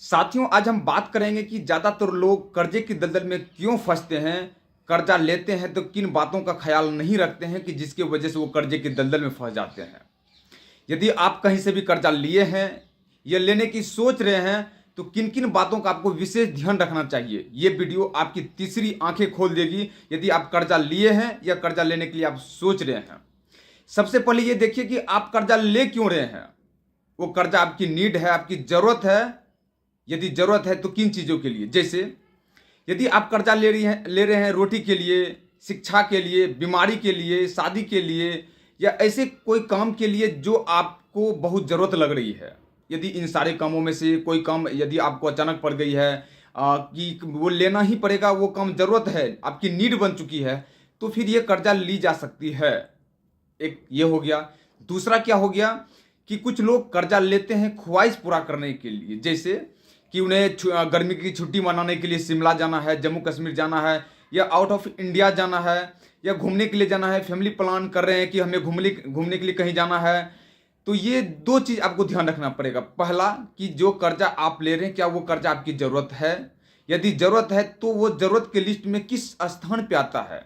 साथियों, आज हम बात करेंगे कि ज़्यादातर लोग कर्जे की दलदल में क्यों फंसते हैं। कर्जा लेते हैं तो किन बातों का ख्याल नहीं रखते हैं कि जिसकी वजह से वो कर्जे की दलदल में फंस जाते हैं। यदि आप कहीं से भी कर्जा लिए हैं या लेने की सोच रहे हैं तो किन किन बातों का आपको विशेष ध्यान रखना चाहिए। ये वीडियो आपकी तीसरी आंखें खोल देगी यदि आप कर्जा लिए हैं या कर्जा लेने के लिए आप सोच रहे हैं। सबसे पहले ये देखिए कि आप कर्जा ले क्यों रहे हैं। वो कर्जा आपकी नीड है, आपकी जरूरत है। यदि जरूरत है तो किन चीज़ों के लिए, जैसे यदि आप कर्जा ले रहे हैं रोटी के लिए, शिक्षा के लिए, बीमारी के लिए, शादी के लिए या ऐसे कोई काम के लिए जो आपको बहुत ज़रूरत लग रही है। यदि इन सारे कामों में से कोई काम यदि आपको अचानक पड़ गई है कि वो लेना ही पड़ेगा, वो काम ज़रूरत है, आपकी नीड बन चुकी है, तो फिर ये कर्जा ली जा सकती है। एक ये हो गया। दूसरा क्या हो गया कि कुछ लोग कर्जा लेते हैं ख्वाहिश पूरा करने के लिए, जैसे कि उन्हें गर्मी की छुट्टी मनाने के लिए शिमला जाना है, जम्मू कश्मीर जाना है या आउट ऑफ इंडिया जाना है या घूमने के लिए जाना है। फैमिली प्लान कर रहे हैं कि हमें घूमने के लिए कहीं जाना है। तो ये दो चीज़ आपको ध्यान रखना पड़ेगा। पहला कि जो कर्जा आप ले रहे हैं क्या वो कर्जा आपकी ज़रूरत है। यदि ज़रूरत है तो वो ज़रूरत के लिस्ट में किस स्थान पे आता है।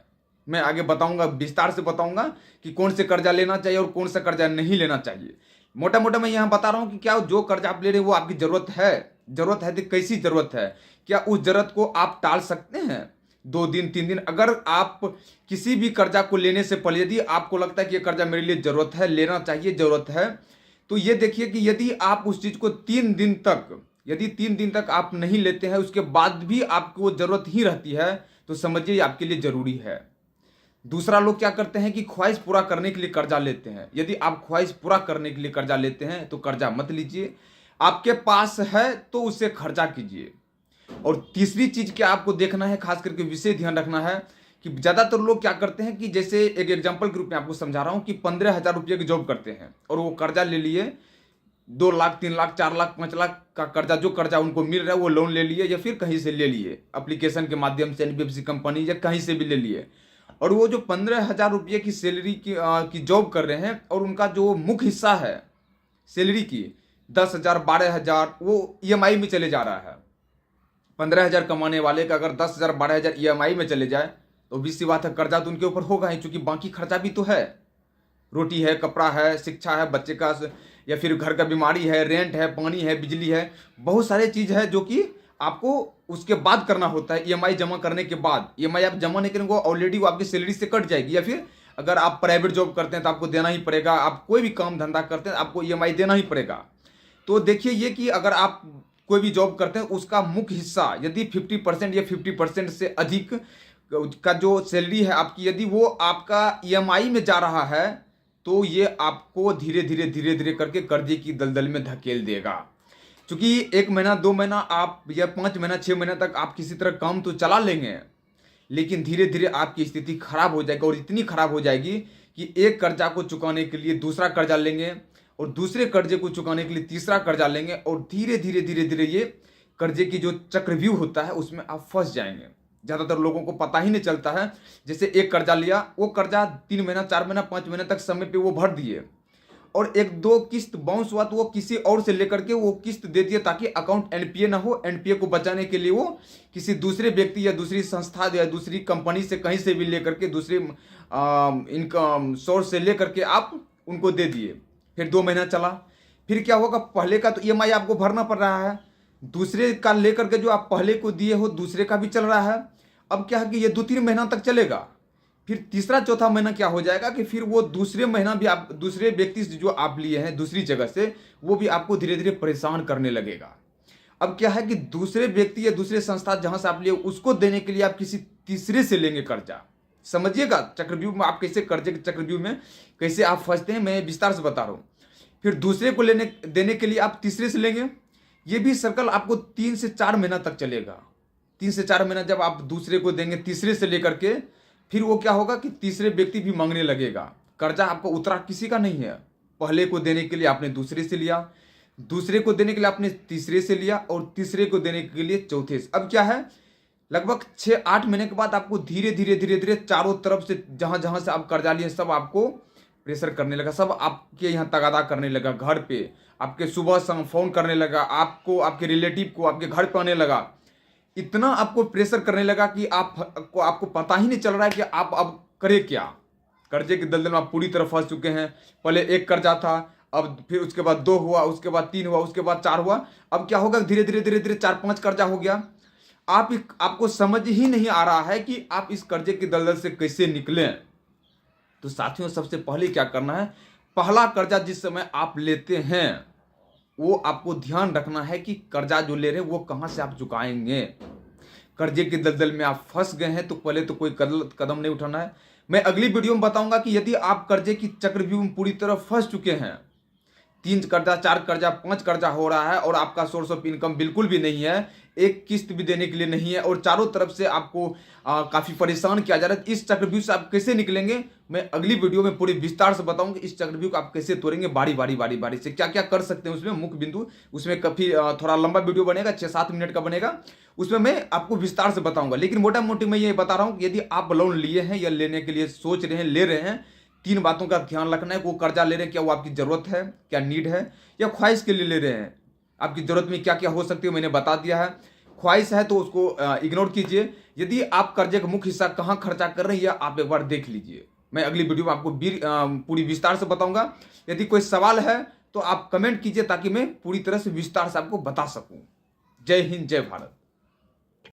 मैं आगे बताऊंगा, विस्तार से बताऊंगा कि कौन से कर्जा लेना चाहिए और कौन सा कर्जा नहीं लेना चाहिए। मोटा मोटा मैं यहाँ बता रहा हूँ कि क्या जो कर्जा आप ले रहे हैं वो आपकी ज़रूरत है। ज़रूरत है तो कैसी ज़रूरत है, क्या उस ज़रूरत को आप टाल सकते हैं 2 दिन 3 दिन। अगर आप किसी भी कर्जा को लेने से पहले यदि आपको लगता है कि ये कर्जा मेरे लिए ज़रूरत है, लेना चाहिए, ज़रूरत है, तो ये देखिए कि यदि आप उस चीज़ को 3 दिन तक आप नहीं लेते हैं, उसके बाद भी आपको ज़रूरत ही रहती है, तो समझिए आपके लिए ज़रूरी है। दूसरा, लोग क्या करते हैं कि ख्वाहिश पूरा करने के लिए कर्जा लेते हैं। यदि आप ख्वाहिश पूरा करने के लिए कर्जा लेते हैं तो कर्जा मत लीजिए। आपके पास है तो उससे खर्चा कीजिए। और तीसरी चीज क्या आपको देखना है, खास करके विशेष ध्यान रखना है कि ज्यादातर लोग क्या करते हैं कि जैसे एक एग्जांपल के रूप में आपको समझा रहा हूं कि 15,000 रुपये की जॉब करते हैं और वो कर्जा ले लिए 2 लाख 3 लाख 4 लाख 5 लाख का कर्जा, जो कर्जा उनको मिल रहा है वो लोन ले लिए या फिर कहीं से ले लिए, एप्लीकेशन के माध्यम से, एनबीएफसी कंपनी या कहीं से भी ले लिए। और वो जो 15,000 रुपये की सैलरी की जॉब कर रहे हैं और उनका जो मुख्य हिस्सा है सैलरी की 10,000 12,000 वो ईएमआई में चले जा रहा है। 15,000 कमाने वाले का अगर 10,000 12,000 ईएमआई में चले जाए तो obvious सी बात है कर्जा तो उनके ऊपर होगा ही, क्योंकि बाकी खर्चा भी तो है। रोटी है, कपड़ा है, शिक्षा है बच्चे का, या फिर घर का बीमारी है, रेंट है, पानी है, बिजली है, बहुत सारे चीज़ है जो कि आपको उसके बाद करना होता है। ईएमआई जमा करने के बाद, ईएमआई आप जमा नहीं करेंगे ऑलरेडी वो आपकी सैलरी से कट जाएगी, या फिर अगर आप प्राइवेट जॉब करते हैं तो आपको देना ही पड़ेगा। आप कोई भी काम धंधा करते हैं आपको ईएमआई देना ही पड़ेगा। तो देखिए ये कि अगर आप कोई भी जॉब करते हैं उसका मुख्य हिस्सा यदि 50% या 50% से अधिक का जो सैलरी है आपकी, यदि वो आपका ईएमआई में जा रहा है तो ये आपको धीरे धीरे करके कर्जे की दलदल में धकेल देगा। क्योंकि 1 महीना 2 महीना आप या 5 महीना 6 महीना तक आप किसी तरह काम तो चला लेंगे, लेकिन धीरे धीरे आपकी स्थिति खराब हो जाएगी और इतनी खराब हो जाएगी कि एक कर्जा को चुकाने के लिए दूसरा कर्जा लेंगे और दूसरे कर्जे को चुकाने के लिए तीसरा कर्जा लेंगे और धीरे धीरे ये कर्जे की जो चक्रव्यूह होता है उसमें आप फंस जाएंगे। ज़्यादातर लोगों को पता ही नहीं चलता है। जैसे एक कर्जा लिया, वो कर्जा 3 महीना 4 महीना 5 महीने तक समय पे वो भर दिए और 1-2 किस्त बाउंस हुआ तो वो किसी और से लेकर के वो किस्त दे दिए ताकि अकाउंट एनपीए ना हो। एनपीए को बचाने के लिए वो किसी दूसरे व्यक्ति या दूसरी संस्था या दूसरी कंपनी से कहीं से भी लेकर के दूसरे इनकम सोर्स से लेकर के आप उनको दे दिए। फिर 2 महीना चला, फिर क्या होगा, पहले का तो ईएमआई आपको भरना पड़ रहा है, दूसरे का लेकर के जो आप पहले को दिए हो दूसरे का भी चल रहा है। अब क्या है कि ये 2-3 महीना तक चलेगा, फिर तीसरा चौथा महीना क्या हो जाएगा कि फिर वो दूसरे महीना भी आप दूसरे व्यक्ति से जो आप लिए हैं दूसरी जगह से वो भी आपको धीरे धीरे परेशान करने लगेगा। अब क्या है कि दूसरे व्यक्ति या दूसरे संस्था जहां से आप लिए उसको देने के लिए आप किसी तीसरे से लेंगे कर्जा। समझिएगा चक्रव्यूह में आप कैसे, कर्जे के चक्रव्यूह में कैसे आप फंसते हैं, मैं विस्तार से बता रहा हूँ। फिर दूसरे को देने के लिए आप तीसरे से लेंगे, ये भी सर्कल आपको 3 से 4 महीना तक चलेगा। 3 से 4 महीना जब आप दूसरे को देंगे तीसरे से लेकर के, फिर वो क्या होगा कि तीसरे व्यक्ति भी मांगने लगेगा। कर्जा आपको उतरा किसी का नहीं है, पहले को देने के लिए आपने दूसरे से लिया, दूसरे को देने के लिए आपने तीसरे से लिया और तीसरे को देने के लिए चौथे से। अब क्या है, लगभग 6-8 महीने के बाद आपको धीरे धीरे चारों तरफ से जहां जहां से आप कर्जा लिए सब आपको प्रेशर करने लगा, सब आपके यहाँ तगादा करने लगा, घर पे आपके सुबह शाम फोन करने लगा, आपको, आपके रिलेटिव को आपके घर पे आने लगा, इतना आपको प्रेशर करने लगा कि आपको पता ही नहीं चल रहा है कि आप अब करें क्या। कर्जे के दलदल में आप पूरी तरह फंस चुके हैं। पहले एक कर्जा था, अब फिर उसके बाद 2 हुआ, उसके बाद 3 हुआ, उसके बाद 4 हुआ, अब क्या होगा, धीरे धीरे धीरे धीरे 4-5 कर्जा हो गया। आपको समझ ही नहीं आ रहा है कि आप इस कर्जे के दलदल से कैसे निकलें। तो साथियों, सबसे पहले क्या करना है, पहला कर्जा जिस समय आप लेते हैं वो आपको ध्यान रखना है कि कर्जा जो ले रहे हैं वो कहां से आप चुकाएंगे। कर्जे के दलदल में आप फंस गए हैं तो पहले तो कोई गलत कदम नहीं उठाना है। मैं अगली वीडियो में बताऊंगा कि यदि आप कर्जे की चक्रव्यूह में पूरी तरह फंस चुके हैं, 3 कर्जा, 4 कर्जा, 5 कर्जा हो रहा है और आपका सोर्स ऑफ इनकम बिल्कुल भी नहीं है, एक किस्त भी देने के लिए नहीं है और चारों तरफ से आपको काफी परेशान किया जा रहा है, इस चक्रव्यूह से आप कैसे निकलेंगे, मैं अगली वीडियो में पूरी विस्तार से बताऊंगा। इस चक्रव्यूह को आप कैसे तोड़ेंगे, बारी बारी से क्या क्या कर सकते हैं, उसमें मुख्य बिंदु, उसमें काफी थोड़ा लंबा वीडियो बनेगा, 6-7 मिनट का बनेगा, उसमें मैं आपको विस्तार से बताऊंगा। लेकिन मोटा मोटी मैं ये बता रहा हूं कि यदि आप लोन लिए हैं या लेने के लिए सोच रहे हैं, ले रहे हैं, 3 बातों का ध्यान रखना है। वो कर्जा ले रहे हैं, क्या वो आपकी जरूरत है, क्या नीड है, या ख्वाहिश के लिए ले रहे हैं। आपकी जरूरत में क्या क्या हो सकती है मैंने बता दिया है। ख्वाहिश है तो उसको इग्नोर कीजिए। यदि आप कर्जे का मुख्य हिस्सा कहां खर्चा कर रहे हैं, यह आप एक बार देख लीजिए। मैं अगली वीडियो में आपको पूरी विस्तार से बताऊंगा। यदि कोई सवाल है तो आप कमेंट कीजिए ताकि मैं पूरी तरह से विस्तार से आपको बता सकूं। जय हिंद, जय भारत।